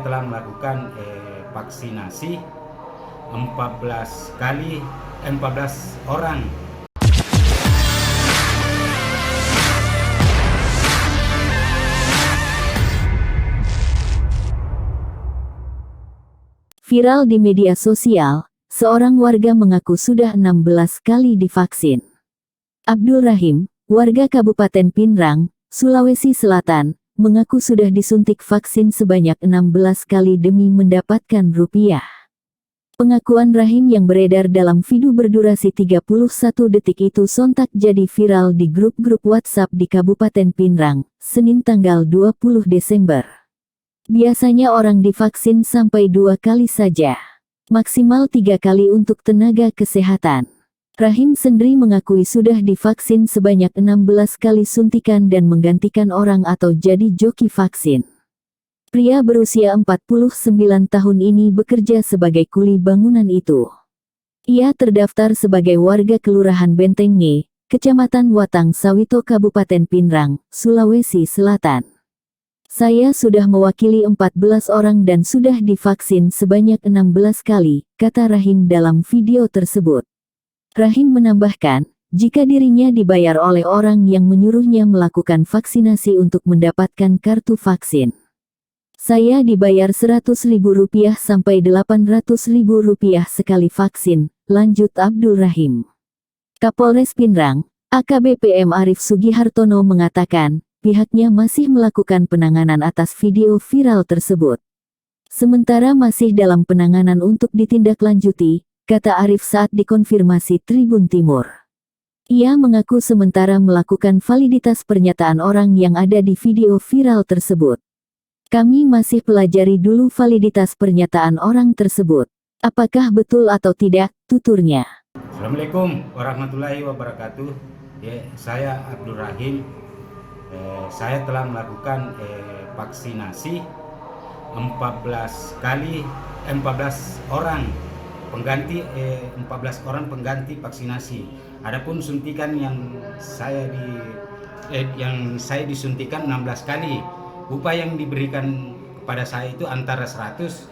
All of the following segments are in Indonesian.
telah melakukan vaksinasi 14 kali 14 orang. Viral di media sosial, seorang warga mengaku sudah 16 kali divaksin. Abdul Rahim, warga Kabupaten Pinrang, Sulawesi Selatan, mengaku sudah disuntik vaksin sebanyak 16 kali demi mendapatkan rupiah. Pengakuan Rahim yang beredar dalam video berdurasi 31 detik itu sontak jadi viral di grup-grup WhatsApp di Kabupaten Pinrang, Senin tanggal 20 Desember. Biasanya orang divaksin sampai 2 kali saja. Maksimal 3 kali untuk tenaga kesehatan. Rahim sendiri mengakui sudah divaksin sebanyak 16 kali suntikan dan menggantikan orang atau jadi joki vaksin. Pria berusia 49 tahun ini bekerja sebagai kuli bangunan itu. Ia terdaftar sebagai warga Kelurahan Bentengne, Kecamatan Watang Sawito Kabupaten Pinrang, Sulawesi Selatan. Saya sudah mewakili 14 orang dan sudah divaksin sebanyak 16 kali, kata Rahim dalam video tersebut. Rahim menambahkan, jika dirinya dibayar oleh orang yang menyuruhnya melakukan vaksinasi untuk mendapatkan kartu vaksin. Saya dibayar Rp100.000 sampai Rp800.000 sekali vaksin, lanjut Abdul Rahim. Kapolres Pinrang, AKBP M. Arif Sugihartono mengatakan, pihaknya masih melakukan penanganan atas video viral tersebut. Sementara masih dalam penanganan untuk ditindaklanjuti, kata Arif saat dikonfirmasi Tribun Timur. Ia mengaku sementara melakukan validitas pernyataan orang yang ada di video viral tersebut. Kami masih pelajari dulu validitas pernyataan orang tersebut. Apakah betul atau tidak, tuturnya. Assalamualaikum warahmatullahi wabarakatuh. Saya Abdul Rahim. Saya telah melakukan vaksinasi 14 orang pengganti 14 orang pengganti vaksinasi. Adapun suntikan yang saya disuntikan 16 kali. Upah yang diberikan kepada saya itu antara 100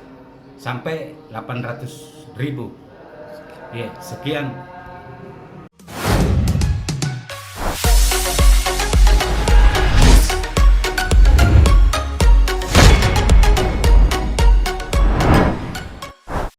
sampai 800 ribu. Sekian.